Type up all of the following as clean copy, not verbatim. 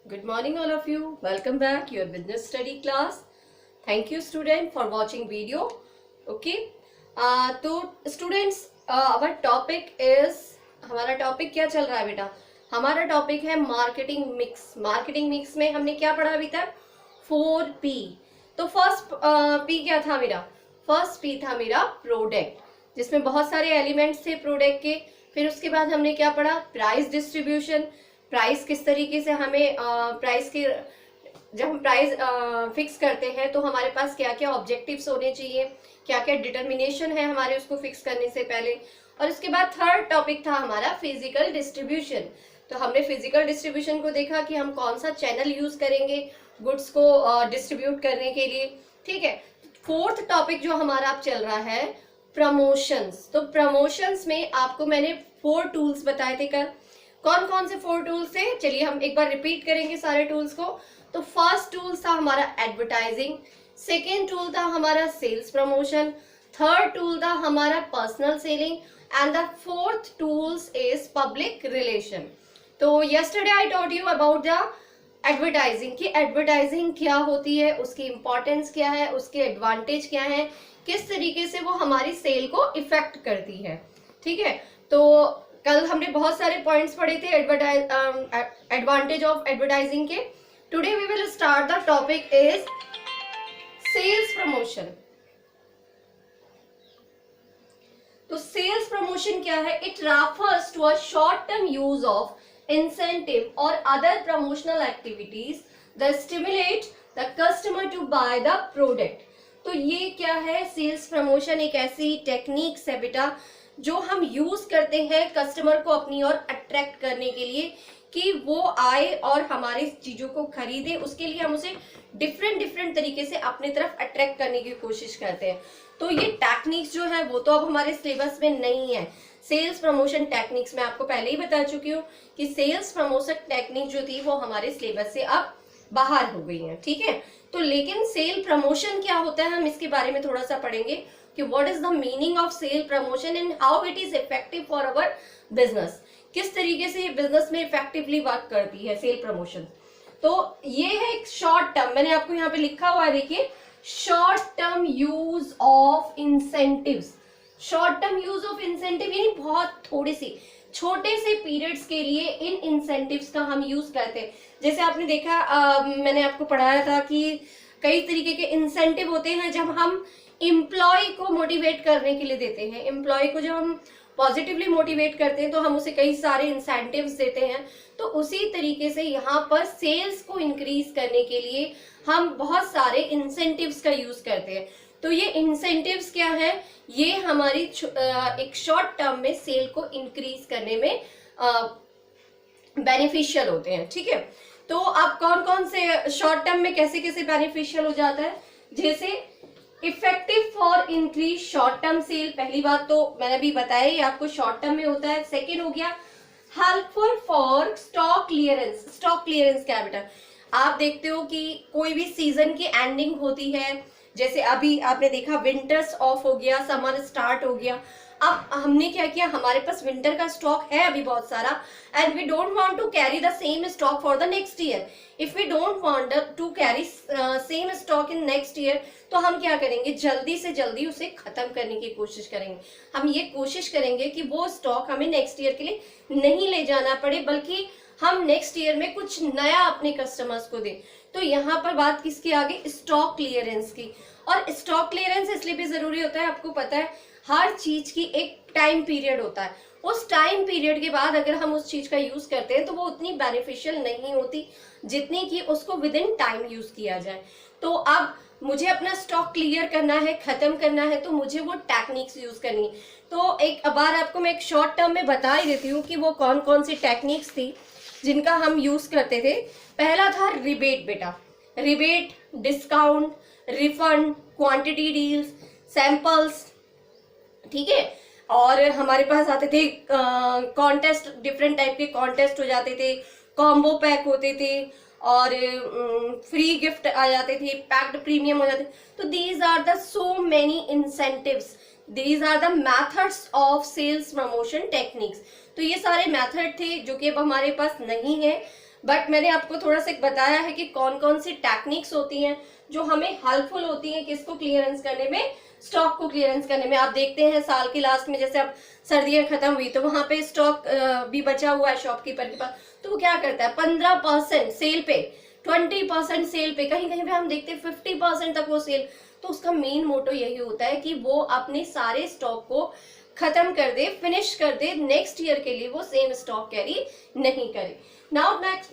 Good morning all of you. Welcome back your business study class. Thank you student for watching video. Okay. तो students our topic is हमारा topic क्या चल रहा है बेटा? हमारा टॉपिक है मार्केटिंग मिक्स. मार्केटिंग मिक्स में हमने क्या पढ़ा अभी तक? 4P. तो फर्स्ट P क्या था मेरा? फर्स्ट P था मेरा प्रोडक्ट, जिसमें बहुत सारे एलिमेंट्स थे प्रोडक्ट के. फिर उसके बाद हमने क्या पढ़ा? Price distribution. प्राइस किस तरीके से हमें प्राइस के जब हम प्राइस फिक्स करते हैं तो हमारे पास क्या क्या ऑब्जेक्टिव्स होने चाहिए, क्या क्या डिटर्मिनेशन है हमारे उसको फिक्स करने से पहले. और उसके बाद थर्ड टॉपिक था हमारा फिजिकल डिस्ट्रीब्यूशन. तो हमने फिजिकल डिस्ट्रीब्यूशन को देखा कि हम कौन सा चैनल यूज करेंगे गुड्स को डिस्ट्रीब्यूट करने के लिए. ठीक है. फोर्थ टॉपिक जो हमारा अब चल रहा है प्रमोशंस. तो प्रमोशंस में आपको मैंने 4 टूल्स बताए थे कल. कौन कौन से 4 टूल्स थे? चलिए हम एक बार रिपीट करेंगे सारे टूल्स को. तो फर्स्ट टूल था हमारा एडवर्टाइजिंग, सेकेंड टूल था हमारा सेल्स प्रमोशन, थर्ड टूल था हमारा personal selling and the fourth tools is public relation. तो yesterday I taught you about the advertising कि एडवर्टाइजिंग क्या होती है, उसकी इंपॉर्टेंस क्या है, उसके एडवांटेज क्या है, किस तरीके से वो हमारी सेल को इफेक्ट करती है. ठीक है. तो कल हमने बहुत सारे पॉइंट्स पढ़े थे एडवांटेज ऑफ एडवर्टाइजिंग के. Today we will start the topic is sales promotion. तो सेल्स प्रमोशन क्या है? It refers to a short term use of incentive और other promotional activities that stimulate the customer to buy the product. तो ये क्या है? Sales promotion एक ऐसी टेक्निक्स है बेटा जो हम यूज करते हैं कस्टमर को अपनी ओर अट्रैक्ट करने के लिए कि वो आए और हमारी चीजों को खरीदे. उसके लिए हम उसे डिफरेंट तरीके से अपनी तरफ अट्रैक्ट करने की कोशिश करते हैं. तो ये टेक्निक्स जो है वो तो अब हमारे सिलेबस में नहीं है. सेल्स प्रमोशन टेक्निक्स मैं आपको पहले ही बता चुकी हूँ कि सेल्स प्रमोशन टेक्निक जो थी वो हमारे सिलेबस से अब बाहर हो गई है. ठीक है. तो लेकिन सेल प्रमोशन क्या होता है हम इसके बारे में थोड़ा सा पढ़ेंगे कि what is the meaning of sale promotion and how it is effective for our business. किस तरीके से ये बिजनेस में इफेक्टिवली वर्क करती है सेल प्रमोशन. तो ये है एक शॉर्ट टर्म, मैंने आपको यहाँ पे लिखा हुआ है देखिए, short term use of incentives. Short term use of incentive यानी बहुत थोड़े से छोटे से पीरियड्स के लिए इन इंसेंटिव्स का हम यूज करते हैं. जैसे आपने देखा मैंने आपको पढ़ाया था कि कई तरीके के इंसेंटिव होते हैं जब हम एम्प्लॉय को मोटिवेट करने के लिए देते हैं. एम्प्लॉय को जब हम पॉजिटिवली मोटिवेट करते हैं तो हम उसे कई सारे इंसेंटिव्स देते हैं. तो उसी तरीके से यहाँ पर सेल्स को इंक्रीज करने के लिए हम बहुत सारे इंसेंटिव्स का यूज करते हैं. तो ये इंसेंटिव्स क्या है? ये हमारी एक शॉर्ट टर्म में सेल को इंक्रीज करने में बेनिफिशियल होते हैं. ठीक है. तो अब कौन कौन से शॉर्ट टर्म में कैसे कैसे बेनिफिशियल हो जाता है? जैसे effective for increase short term sale. पहली बात तो मैंने भी बताया ये आपको शॉर्ट टर्म में होता है. सेकेंड हो गया helpful for stock clearance. Stock clearance क्या है बेटा? आप देखते हो कि कोई भी सीजन की एंडिंग होती है, जैसे अभी आपने देखा विंटर्स ऑफ हो गया, समर स्टार्ट हो गया. अब हमने क्या किया, हमारे पास विंटर का स्टॉक है अभी बहुत सारा and we don't want to carry the same stock for the next year. If we don't want to carry same stock in next year तो हम क्या करेंगे, जल्दी से जल्दी उसे खत्म करने की कोशिश करेंगे. हम ये कोशिश करेंगे कि वो स्टॉक हमें नेक्स्ट ईयर के लिए नहीं ले जाना पड़े, बल्कि हम नेक्स्ट ईयर में कुछ नया अपने कस्टमर्स को दें. तो यहाँ पर बात किसकी आ गई? स्टॉक क्लियरेंस की. और स्टॉक क्लियरेंस इसलिए भी जरूरी होता है, आपको पता है हर चीज की एक टाइम पीरियड होता है. उस टाइम पीरियड के बाद अगर हम उस चीज का यूज करते हैं तो वो उतनी बेनिफिशियल नहीं होती जितनी कि उसको विद इन टाइम यूज किया जाए. तो अब मुझे अपना स्टॉक क्लियर करना है, खत्म करना है, तो मुझे वो टेक्निक्स यूज करनी है. तो एक बार आपको मैं एक शॉर्ट टर्म में बता ही देती हूँ कि वो कौन कौन सी टेक्निक्स थी जिनका हम यूज करते थे. पहला था रिबेट बेटा. Rebate, discount, refund, quantity deals, samples. ठीक है. और हमारे पास आते थे कॉन्टेस्ट, डिफरेंट टाइप के कॉन्टेस्ट हो जाते थे, कॉम्बो पैक होते थे और फ्री गिफ्ट आ जाते थे, पैक्ड प्रीमियम हो जाते. तो these are the so many incentives, these are the methods of sales promotion techniques. तो ये सारे मेथड थे जो कि अब हमारे पास नहीं है. बट मैंने आपको थोड़ा सा बताया है कि कौन कौन सी टेक्निक्स होती हैं जो हमें हेल्पफुल होती हैं किसको क्लियरेंस करने में, स्टॉक को क्लियरेंस करने में। आप देखते हैं साल के लास्ट में जैसे अब सर्दियां खत्म हुई तो वहां पे स्टॉक भी बचा हुआ है शॉपकीपर के पास, तो वो क्या करता है 15% सेल पे, 20% सेल पे, कहीं कहीं पे हम देखते हैं 50% तक वो सेल। तो उसका मेन मोटो यही होता है कि वो अपने सारे स्टॉक को खत्म कर दे, फिनिश कर दे, नेक्स्ट ईयर के लिए वो सेम स्टॉक कैरी नहीं करे। Now next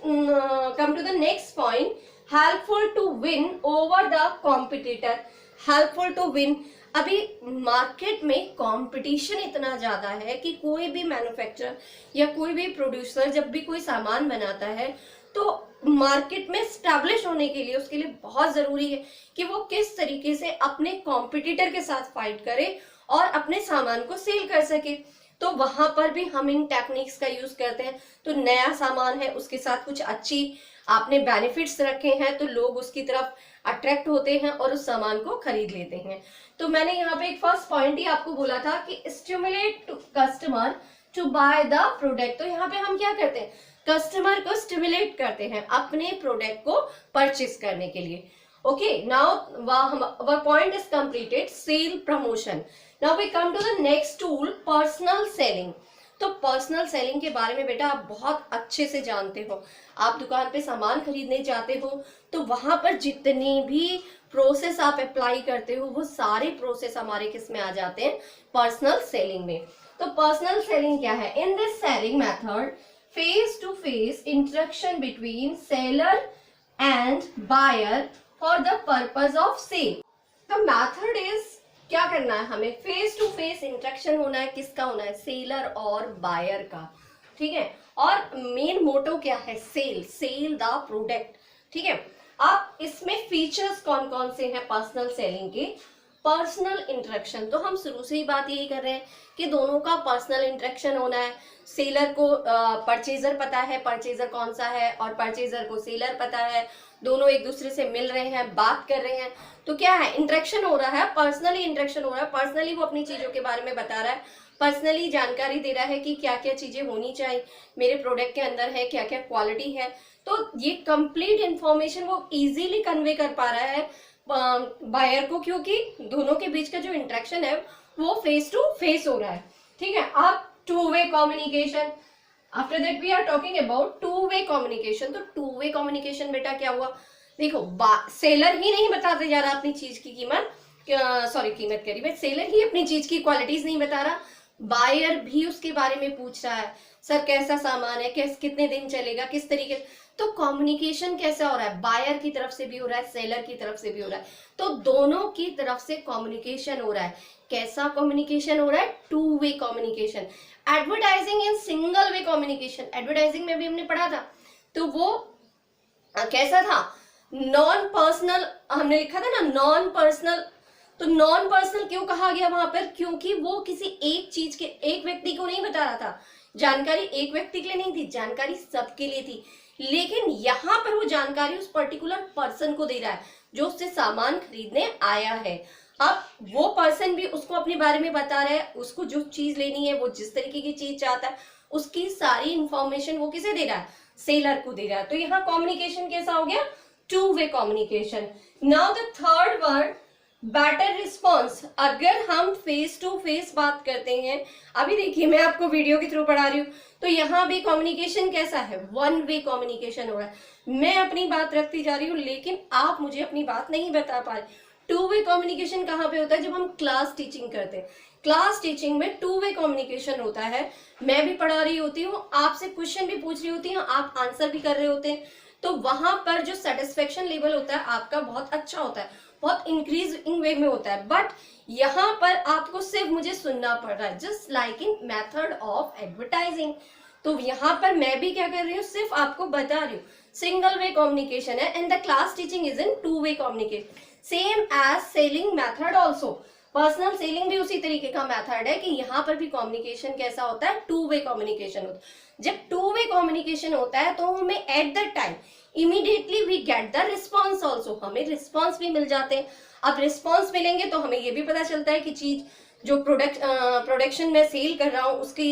come to the next point, helpful to win over the competitor. Helpful to win, अभी मार्केट में कंपटीशन इतना ज्यादा है कि कोई भी मैन्युफैक्चरर या कोई भी प्रोड्यूसर जब भी कोई सामान बनाता है तो मार्केट में स्टैब्लिश होने के लिए उसके लिए बहुत जरूरी है कि वो किस तरीके से अपने कॉम्पिटिटर के साथ फाइट करे और अपने सामान को सेल कर सके। तो वहां पर भी हम इन टेक्निक्स का यूज करते हैं। तो नया सामान है, उसके साथ कुछ अच्छी आपने बेनिफिट्स रखे हैं तो लोग उसकी तरफ अट्रैक्ट होते हैं और उस सामान को खरीद लेते हैं। तो मैंने यहाँ पे एक फर्स्ट पॉइंट ही आपको बोला था कि stimulate customer to buy the product. तो यहाँ पे हम क्या करते हैं, कस्टमर को स्टिमुलेट करते हैं अपने प्रोडक्ट को परचेस करने के लिए। Okay, now our point is completed, sale promotion. Now we come to the next tool, personal selling. तो पर्सनल सेलिंग के बारे में बेटा आप बहुत अच्छे से जानते हो। आप दुकान पे सामान खरीदने जाते हो तो वहां पर जितनी भी प्रोसेस आप अप्लाई करते हो वो सारे प्रोसेस हमारे किस में आ जाते हैं, पर्सनल सेलिंग में। तो पर्सनल सेलिंग क्या है, in this selling method face to face interaction between seller and buyer for the purpose of sale. The method is, क्या करना है हमें, फेस टू फेस इंटरेक्शन होना है, किसका होना है, सेलर और बायर का, ठीक है। और मेन मोटो क्या है, सेल द प्रोडक्ट, ठीक है। अब इसमें फीचर्स कौन कौन से हैं पर्सनल सेलिंग के, पर्सनल इंटरेक्शन। तो हम शुरू से ही बात यही कर रहे हैं कि दोनों का पर्सनल इंटरेक्शन होना है। सेलर को परचेजर पता है परचेजर कौन सा है और परचेजर को सेलर पता है, दोनों एक दूसरे से मिल रहे हैं, बात कर रहे हैं, तो क्या है, इंटरेक्शन हो रहा है, पर्सनली इंटरेक्शन हो रहा है। पर्सनली वो अपनी चीजों के बारे में बता रहा है, पर्सनली जानकारी दे रहा है कि क्या क्या चीजें होनी चाहिए मेरे प्रोडक्ट के अंदर है, क्या क्या क्वालिटी है। तो ये कंप्लीट इंफॉर्मेशन वो इजीली कन्वे कर पा रहा है बायर को, क्योंकि दोनों के बीच का जो इंटरेक्शन है वो फेस टू फेस हो रहा है, ठीक है। अब two way communication, after that we are talking about two way communication. तो टू वे कम्युनिकेशन बेटा क्या हुआ, देखो सेलर ही नहीं बताते जा रहा अपनी चीज की कीमत, कीमत कह रही मैं, सेलर ही अपनी चीज की क्वालिटीज नहीं बता रहा, बायर भी उसके बारे में पूछ रहा है, सर कैसा सामान है, कितने दिन चलेगा, किस तरीके। तो कम्युनिकेशन कैसा हो रहा है, बायर की तरफ से भी हो रहा है, सेलर की तरफ से भी हो रहा है, तो दोनों की तरफ से कम्युनिकेशन हो रहा है। कैसा कम्युनिकेशन हो रहा है, to way communication. Advertising in single way communication, advertising में भी हमने पढ़ा था, तो वो कैसा था, नॉन पर्सनल, हमने लिखा था ना नॉन पर्सनल। तो नॉन पर्सनल क्यों कहा गया वहां पर, क्योंकि वो किसी एक चीज के, एक व्यक्ति को नहीं बता रहा था, जानकारी एक व्यक्ति के लिए नहीं थी, जानकारी सबके लिए थी, लेकिन यहाँ पर वो जानकारी उस पर्टिकुलर पर्सन को दे रहा है जो उससे सामान खरीदने आया है। अब वो पर्सन भी उसको अपने बारे में बता रहा है, उसको जो चीज लेनी है, वो जिस तरीके की चीज चाहता है, उसकी सारी इंफॉर्मेशन वो किसे दे रहा है, सेलर को दे रहा है। तो यहाँ कम्युनिकेशन कैसा हो गया, to way communication. Now the third word, better response. अगर हम फेस टू फेस बात करते हैं, अभी देखिए मैं आपको वीडियो के थ्रू पढ़ा रही हूँ, तो यहाँ भी कम्युनिकेशन कैसा है, वन वे कम्युनिकेशन हो रहा है। मैं अपनी बात रखती जा रही हूँ लेकिन आप मुझे अपनी बात नहीं बता पा रहे। टू वे कम्युनिकेशन कहाँ पे होता है, जब हम क्लास टीचिंग करते हैं, क्लास टीचिंग में टू वे कम्युनिकेशन होता है। मैं भी पढ़ा रही होती हूँ, आपसे क्वेश्चन भी पूछ रही होती हूँ, आप आंसर भी कर रहे होते हैं, तो वहां पर जो सेटिस्फेक्शन लेवल होता है आपका बहुत अच्छा होता है, बहुत इंक्रीजिंग वे में होता है। बट यहाँ पर आपको सिर्फ मुझे सुनना पड़ रहा है, just like in method of advertising. तो यहाँ पर मैं भी क्या कर रही हूँ, सिर्फ आपको बता रही हूँ सिंगल वे कम्युनिकेशन है and the class teaching is in two way communication, same as selling method also. Personal selling भी उसी तरीके का मेथड है कि यहाँ पर भी कम्युनिकेशन कैसा होता है, टू वे कम्युनिकेशन होता है। जब टू वे कम्युनिकेशन होता है तो हमें at the time immediately we get the response also, हमें रिस्पॉन्स भी मिल जाते हैं। अब रिस्पॉन्स मिलेंगे तो हमें ये भी पता चलता है कि चीज जो प्रोडक्शन में सेल कर रहा हूँ उसकी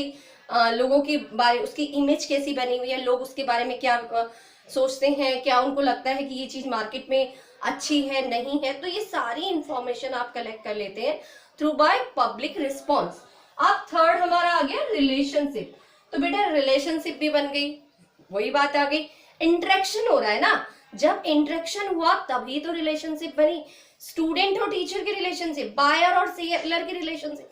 लोगों की बारे, उसकी इमेज कैसी बनी हुई है, लोग उसके बारे में क्या सोचते हैं, क्या उनको लगता है कि ये चीज मार्केट में अच्छी है नहीं है, तो ये सारी इंफॉर्मेशन आप कलेक्ट कर लेते हैं थ्रू बाय पब्लिक रिस्पॉन्स। अब थर्ड हमारा आ गया रिलेशनशिप। तो बेटा रिलेशनशिप भी बन गई, वही बात आ गई, इंटरेक्शन हो रहा है ना, जब इंटरेक्शन हुआ तभी तो रिलेशनशिप बनी। स्टूडेंट और टीचर की रिलेशनशिप, बायर और सेलर की रिलेशनशिप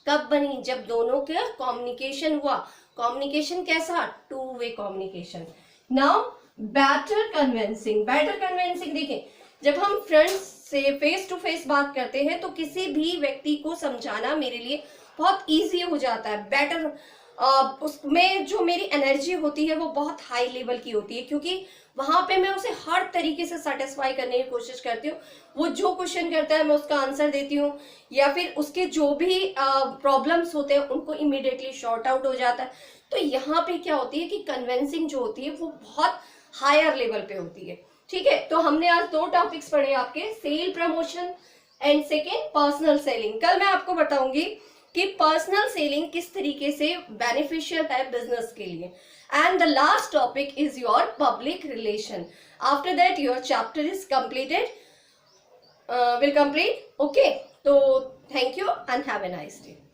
कब बनी, जब दोनों का कम्युनिकेशन हुआ। कम्युनिकेशन कैसा, to way communication. Now better convincing, better convincing देखें, जब हम फ्रेंड्स से फेस टू फेस बात करते हैं तो किसी भी व्यक्ति को समझाना मेरे लिए बहुत इजी हो जाता है। बेटर उसमें जो मेरी एनर्जी होती है वो बहुत हाई लेवल की होती है, क्योंकि वहां पे मैं उसे हर तरीके से सेटिस्फाई करने की कोशिश करती हूँ। वो जो क्वेश्चन करता है मैं उसका आंसर देती हूँ, या फिर उसके जो भी प्रॉब्लम्स होते हैं उनको इमीडिएटली शॉर्ट आउट हो जाता है। तो यहाँ पे क्या होती है कि कन्विंसिंग जो होती है वो बहुत हायर लेवल पे होती है। ठीक है, तो हमने आज 2 टॉपिक्स पढ़े आपके, sale promotion and second personal selling. कल मैं आपको बताऊंगी कि पर्सनल सेलिंग किस तरीके से बेनिफिशियल है बिजनेस के लिए। And the last topic is your public relation. After that your chapter is completed, will complete. Okay, so thank you and have a nice day.